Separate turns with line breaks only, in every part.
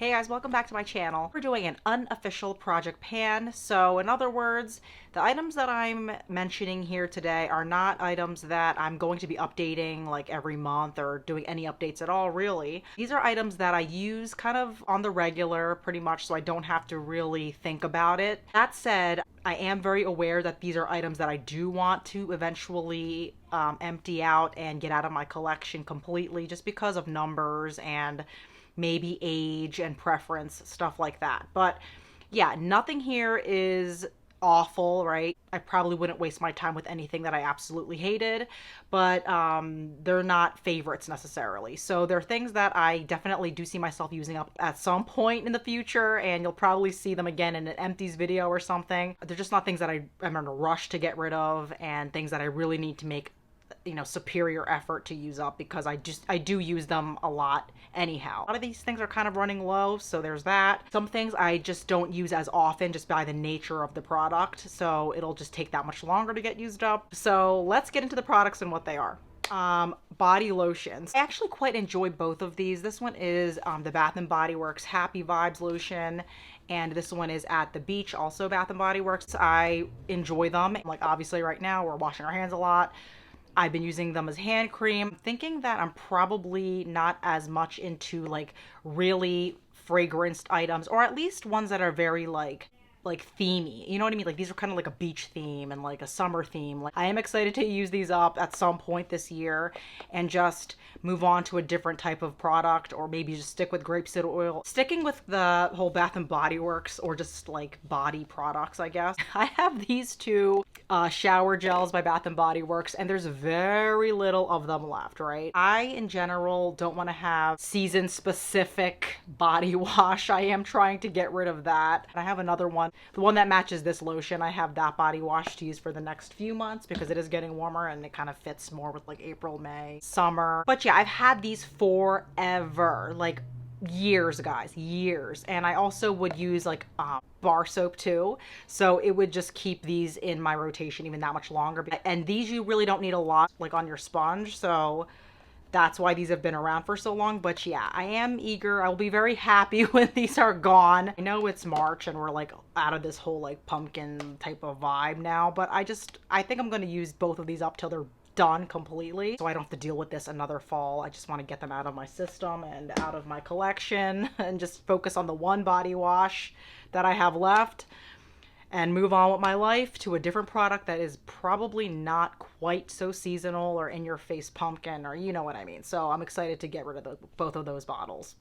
Hey guys, welcome back to my channel. We're doing an unofficial project pan. So in other words, the items that I'm mentioning here today are not items that I'm going to be updating like every month or doing any updates at all, really. These are items that I use kind of on the regular pretty much, so I don't have to really think about it. That said, I am very aware that these are items that I do want to eventually empty out and get out of my collection completely, just because of numbers and maybe age and preference, stuff like that. But yeah, nothing here is awful, right? I probably wouldn't waste my time with anything that I absolutely hated, but they're not favorites necessarily. So they're things that I definitely do see myself using up at some point in the future, and you'll probably see them again in an empties video or something. They're just not things that I'm in a rush to get rid of, and things that I really need to make superior effort to use up, because I do use them a lot anyhow. A lot of these things are kind of running low, so there's that. Some things I just don't use as often just by the nature of the product, so it'll just take that much longer to get used up. So let's get into the products and what they are. Body lotions. I actually quite enjoy both of these. This one is the Bath & Body Works Happy Vibes lotion, and this one is at the beach, also Bath & Body Works. I enjoy them. Like, obviously right now we're washing our hands a lot. I've been using them as hand cream. Thinking that I'm probably not as much into like really fragranced items, or at least ones that are very like themey. You know what I mean? Like, these are kind of like a beach theme and like a summer theme. Like, I am excited to use these up at some point this year and just move on to a different type of product, or maybe just stick with grapeseed oil. Sticking with the whole Bath & Body Works, or just like body products, I guess. I have these two shower gels by Bath & Body Works, and there's very little of them left, right? I, in general, don't want to have season-specific body wash. I am trying to get rid of that. And I have another one, the one that matches this lotion. I have that body wash to use for the next few months because it is getting warmer and it kind of fits more with like April, May, summer. But yeah, I've had these forever, like years, guys, years. And I also would use like bar soap too, so it would just keep these in my rotation even that much longer. And these, you really don't need a lot like on your sponge, so that's why these have been around for so long. But yeah, I am eager. I will be very happy when these are gone. I know it's March and we're like out of this whole like pumpkin type of vibe now, but I think I'm going to use both of these up till they're done completely, so I don't have to deal with this another fall. I just want to get them out of my system and out of my collection and just focus on the one body wash that I have left and move on with my life to a different product that is probably not quite so seasonal or in your face pumpkin, or you know what I mean. So I'm excited to get rid of both of those bottles.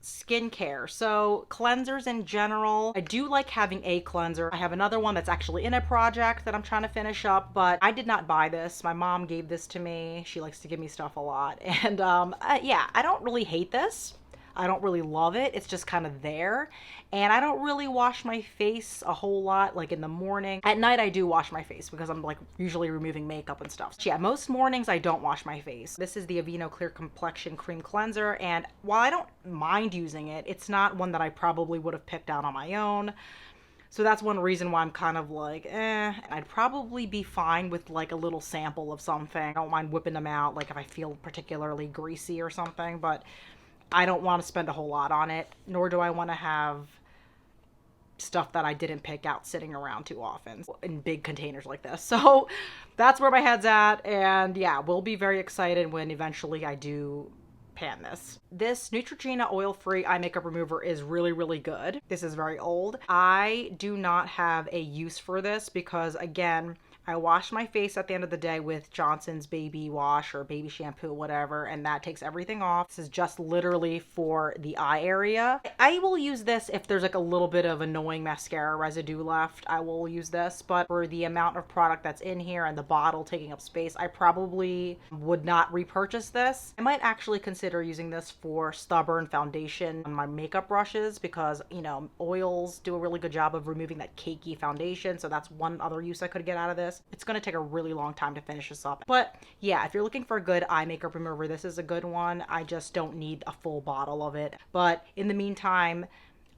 Skincare. So cleansers in general, I do like having a cleanser. I have another one that's actually in a project that I'm trying to finish up, but I did not buy this. My mom gave this to me. She likes to give me stuff a lot. And yeah, I don't really hate this. I don't really love it. It's just kind of there. And I don't really wash my face a whole lot, like in the morning. At night I do wash my face because I'm like usually removing makeup and stuff. So yeah, most mornings I don't wash my face. This is the Aveeno Clear Complexion Cream Cleanser, and while I don't mind using it, it's not one that I probably would have picked out on my own. So that's one reason why I'm kind of like, I'd probably be fine with like a little sample of something. I don't mind whipping them out, like if I feel particularly greasy or something, but I don't want to spend a whole lot on it, nor do I want to have stuff that I didn't pick out sitting around too often in big containers like this. So that's where my head's at, and yeah, we'll be very excited when eventually I do pan this. This Neutrogena oil-free eye makeup remover is really, really good. This is very old. I do not have a use for this because, again, I wash my face at the end of the day with Johnson's baby wash or baby shampoo, whatever, and that takes everything off. This is just literally for the eye area. I will use this if there's like a little bit of annoying mascara residue left. I will use this, but for the amount of product that's in here and the bottle taking up space, I probably would not repurchase this. I might actually consider using this for stubborn foundation on my makeup brushes because, you know, oils do a really good job of removing that cakey foundation, so that's one other use I could get out of this. It's going to take a really long time to finish this up. But yeah, if you're looking for a good eye makeup remover, this is a good one. I just don't need a full bottle of it. But in the meantime,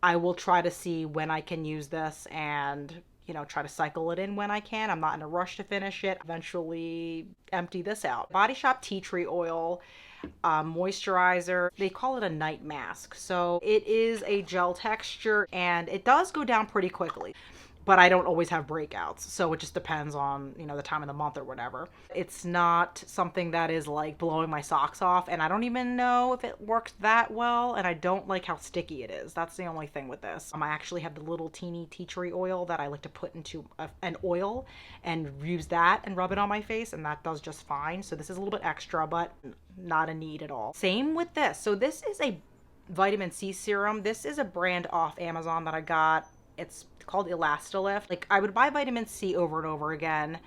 I will try to see when I can use this and, you know, try to cycle it in when I can. I'm not in a rush to finish it. Eventually empty this out. Body Shop Tea Tree Oil. moisturizer. They call it a night mask. So it is a gel texture and it does go down pretty quickly. But I don't always have breakouts. So it just depends on, the time of the month or whatever. It's not something that is like blowing my socks off. And I don't even know if it works that well. And I don't like how sticky it is. That's the only thing with this. I actually have the little teeny tea tree oil that I like to put into an oil and use that and rub it on my face. And that does just fine. So this is a little bit extra, but not a need at all. Same with this. So this is a vitamin C serum. This is a brand off Amazon that I got. It's called Elastilift. Like, I would buy vitamin C over and over again,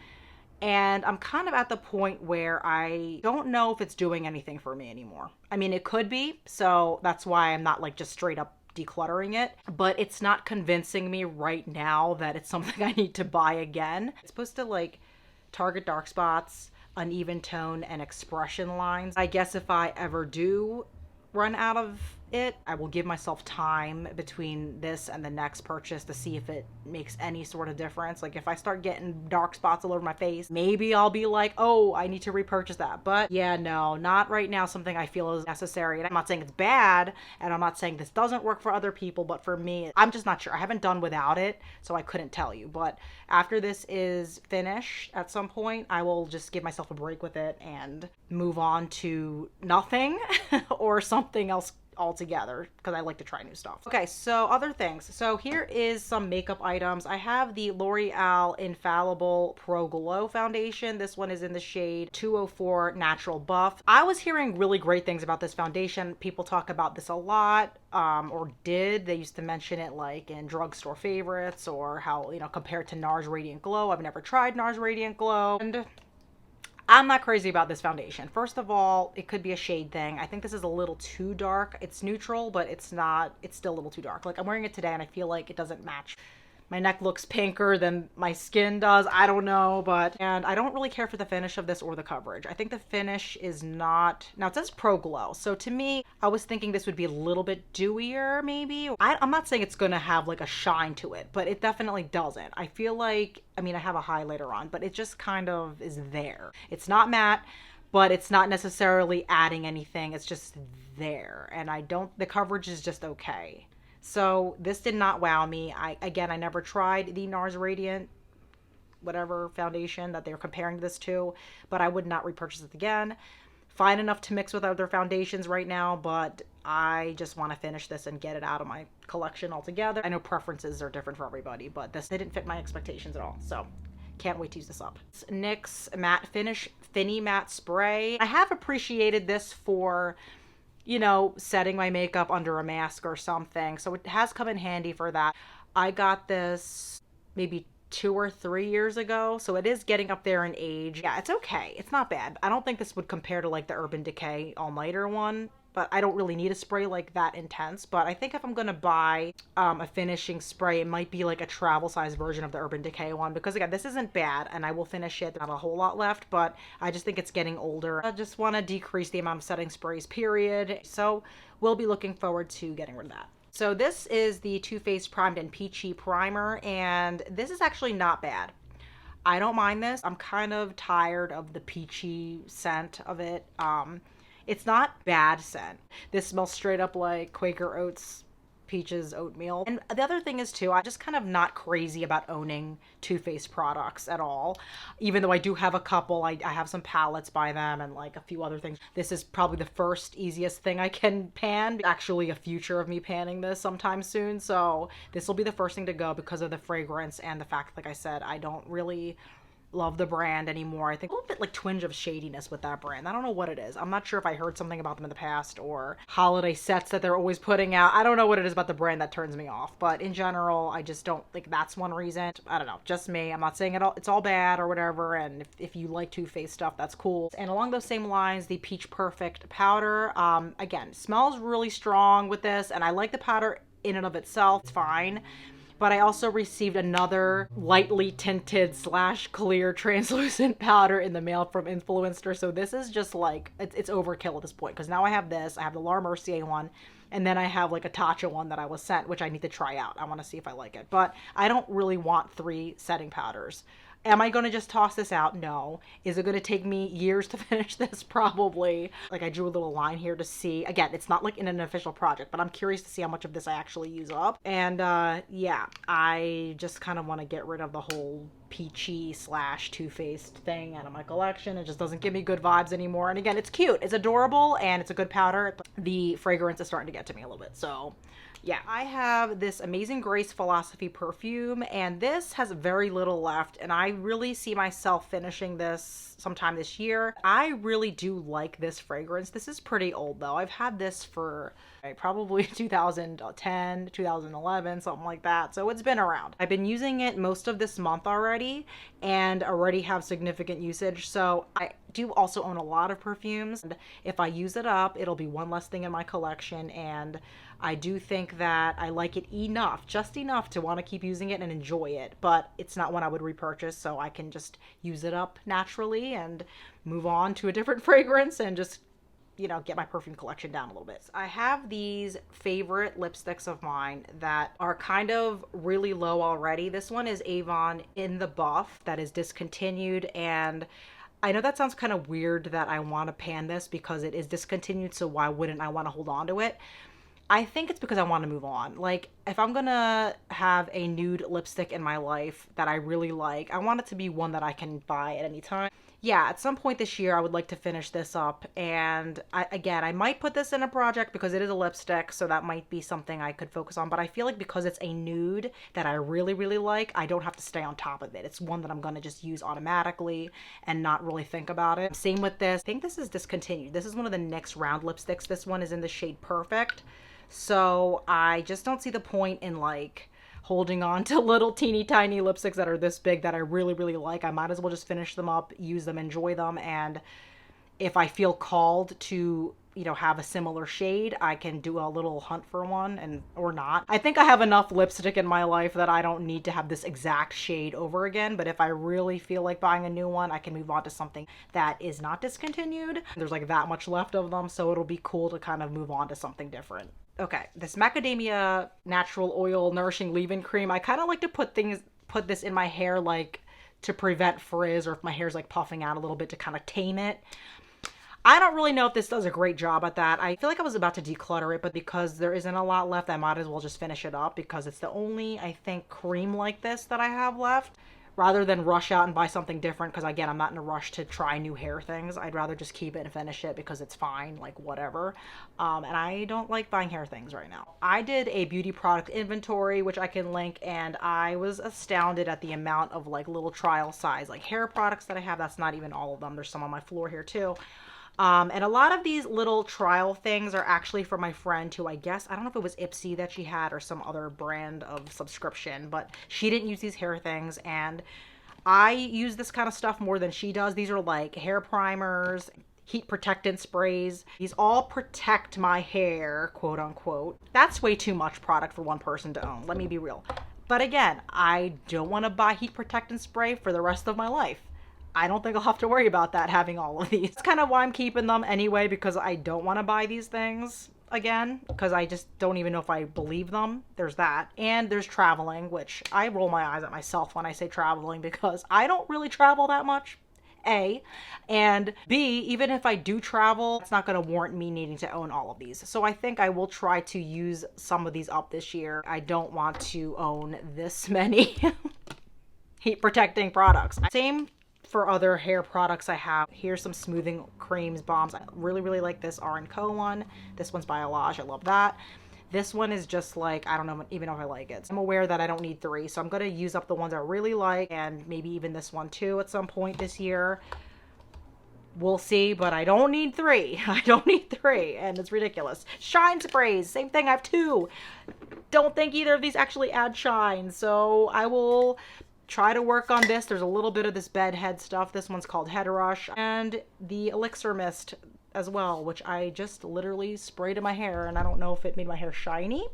and I'm kind of at the point where I don't know if it's doing anything for me anymore. I mean, it could be, so that's why I'm not like just straight up decluttering it, but it's not convincing me right now that it's something I need to buy again. It's supposed to like target dark spots, uneven tone, and expression lines. I guess if I ever do run out of it, I will give myself time between this and the next purchase to see if it makes any sort of difference. Like, if I start getting dark spots all over my face, maybe I'll be like, oh, I need to repurchase that. But yeah, no, not right now. Something I feel is necessary. And I'm not saying it's bad, and I'm not saying this doesn't work for other people, but for me, I'm just not sure. I haven't done without it, so I couldn't tell you. But after this is finished at some point, I will just give myself a break with it and move on to nothing or something else altogether, because I like to try new stuff. Okay, so other things. So here is some makeup items. I have the L'Oreal Infallible Pro Glow Foundation. This one is in the shade 204 Natural Buff. I was hearing really great things about this foundation. People talk about this a lot, or did. They used to mention it like in drugstore favorites, or how, compared to Nars Radiant Glow. I've never tried Nars Radiant Glow, and I'm not crazy about this foundation. First of all, it could be a shade thing. I think this is a little too dark. It's neutral, but it's still a little too dark. Like, I'm wearing it today and I feel like it doesn't match. My neck looks pinker than my skin does. I don't know, and I don't really care for the finish of this or the coverage. I think the finish is not, now it says Pro Glow. So to me, I was thinking this would be a little bit dewier maybe. I'm not saying it's gonna have like a shine to it, but it definitely doesn't. I feel like, I have a highlighter on, but it just kind of is there. It's not matte, but it's not necessarily adding anything. It's just there. And the coverage is just okay. So this did not wow me. I never tried the Nars Radiant whatever foundation that they're comparing this to, but I would not repurchase it again. Fine enough to mix with other foundations right now, but I just want to finish this and get it out of my collection altogether. I know preferences are different for everybody, but this didn't fit my expectations at all. So can't wait to use this up. It's NYX Matte Finish Fini Matte Spray. I have appreciated this for, setting my makeup under a mask or something. So it has come in handy for that. I got this maybe 2 or 3 years ago, so it is getting up there in age. Yeah, it's okay. It's not bad. I don't think this would compare to like the Urban Decay All-Nighter one, but I don't really need a spray like that intense. But I think if I'm gonna buy a finishing spray, it might be like a travel size version of the Urban Decay one, because again, this isn't bad and I will finish it. Not a whole lot left, but I just think it's getting older. I just want to decrease the amount of setting sprays, period. So we'll be looking forward to getting rid of that. So this is the Too Faced Primed and Peachy Primer, and this is actually not bad. I don't mind this. I'm kind of tired of the peachy scent of it. It's not bad scent. This smells straight up like Quaker Oats Peaches oatmeal. And the other thing is too, I'm just kind of not crazy about owning Too Faced products at all. Even though I do have a couple, I have some palettes by them and like a few other things. This is probably the first easiest thing I can pan. Actually a future of me panning this sometime soon. So this will be the first thing to go because of the fragrance and the fact, like I said, I don't really love the brand anymore. I think a little bit like twinge of shadiness with that brand. I don't know what it is. I'm not sure if I heard something about them in the past or holiday sets that they're always putting out. I don't know what it is about the brand that turns me off, but in general, I just don't think that's one reason. I don't know, just me. I'm not saying it's all bad or whatever, and if you like Too Faced stuff, that's cool. And along those same lines, the Peach Perfect powder, again, smells really strong with this, and I like the powder in and of itself. It's fine. But I also received another lightly tinted / clear translucent powder in the mail from Influencer. So this is just like, it's overkill at this point. Because now I have this, I have the Laura Mercier one, and then I have like a Tatcha one that I was sent, which I need to try out. I want to see if I like it. But I don't really want 3 setting powders. Am I going to just toss this out? No. Is it going to take me years to finish this? Probably. Like, I drew a little line here to see. Again, it's not like in an official project, but I'm curious to see how much of this I actually use up. And yeah, I just kind of want to get rid of the whole Peachy / Too Faced thing out of my collection. It just doesn't give me good vibes anymore. And again, it's cute, it's adorable, and it's a good powder. The fragrance is starting to get to me a little bit. So yeah, I have this Amazing Grace Philosophy perfume, and this has very little left, and I really see myself finishing this sometime this year. I really do like this fragrance. This is pretty old though. I've had this for probably 2010, 2011, something like that. So it's been around. I've been using it most of this month already and already have significant usage. So I do also own a lot of perfumes. And if I use it up, it'll be one less thing in my collection. And I do think that I like it enough, just enough to want to keep using it and enjoy it. But it's not one I would repurchase, so I can just use it up naturally and move on to a different fragrance and just, you know, get my perfume collection down a little bit. I have these favorite lipsticks of mine that are kind of really low already. This one is Avon In the Buff that is discontinued, and I know that sounds kind of weird that I want to pan this because it is discontinued, so why wouldn't I want to hold on to it? I think it's because I want to move on. Like, if I'm gonna have a nude lipstick in my life that I really like, I want it to be one that I can buy at any time. Yeah, at some point this year, I would like to finish this up. And I might put this in a project because it is a lipstick, so that might be something I could focus on. But I feel like because it's a nude that I really, really like, I don't have to stay on top of it. It's one that I'm gonna just use automatically and not really think about it. Same with this. I think this is discontinued. This is one of the NYX round lipsticks. This one is in the shade Perfect. So I just don't see the point in like holding on to little teeny tiny lipsticks that are this big that I really, really like. I might as well just finish them up, use them, enjoy them. And if I feel called to, you know, have a similar shade, I can do a little hunt for one and or not. I think I have enough lipstick in my life that I don't need to have this exact shade over again. But if I really feel like buying a new one, I can move on to something that is not discontinued. There's like that much left of them, so it'll be cool to kind of move on to something different. Okay, this macadamia natural oil nourishing leave-in cream, I kind of like to put this in my hair like to prevent frizz, or if my hair's like puffing out a little bit to kind of tame it. I don't really know if this does a great job at that. I feel like I was about to declutter it, but because there isn't a lot left, I might as well just finish it up because it's the only, I think, cream like this that I have left. Rather than rush out and buy something different, because again, I'm not in a rush to try new hair things. I'd rather just keep it and finish it because it's fine, like whatever. And I don't like buying hair things right now. I did a beauty product inventory, which I can link, and I was astounded at the amount of like little trial size, like hair products that I have. That's not even all of them. There's some on my floor here too. And a lot of these little trial things are actually for my friend who I guess, I don't know if it was Ipsy that she had or some other brand of subscription, but she didn't use these hair things. And I use this kind of stuff more than she does. These are like hair primers, heat protectant sprays. These all protect my hair, quote unquote. That's way too much product for one person to own. Let me be real. But again, I don't want to buy heat protectant spray for the rest of my life. I don't think I'll have to worry about that having all of these. That's kind of why I'm keeping them anyway, because I don't want to buy these things again, because I just don't even know if I believe them. There's that. And there's traveling, which I roll my eyes at myself when I say traveling because I don't really travel that much. A, and B, even if I do travel, it's not going to warrant me needing to own all of these. So I think I will try to use some of these up this year. I don't want to own this many heat protecting products. Same for other hair products I have. Here's some smoothing creams, bombs. I really, really like this R&Co one. This one's by Olage. I love that. This one is just like, I don't know even know if I like it. So I'm aware that I don't need 3, so I'm going to use up the ones I really like, and maybe even this one too at some point this year. We'll see, but I don't need 3. I don't need 3, and it's ridiculous. Shine sprays, same thing. I have 2. Don't think either of these actually add shine, so I will try to work on this. There's a little bit of this bedhead stuff. This one's called Head Rush, and the Elixir Mist as well, which I just literally sprayed in my hair, and I don't know if it made my hair shiny,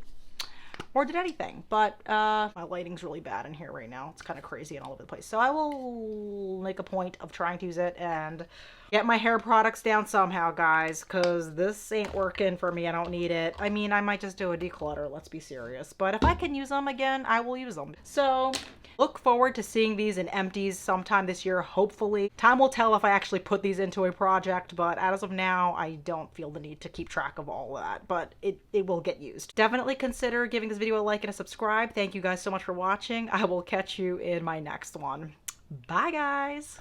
or did anything. But my lighting's really bad in here right now. It's kind of crazy and all over the place. So I will make a point of trying to use it and get my hair products down somehow, guys, because this ain't working for me. I don't need it. I mean, I might just do a declutter, let's be serious. But if I can use them again, I will use them. So look forward to seeing these in empties sometime this year, hopefully. Time will tell if I actually put these into a project, but as of now, I don't feel the need to keep track of all of that, but it will get used. Definitely consider giving this video a like and a subscribe. Thank you guys so much for watching. I will catch you in my next one. Bye, guys.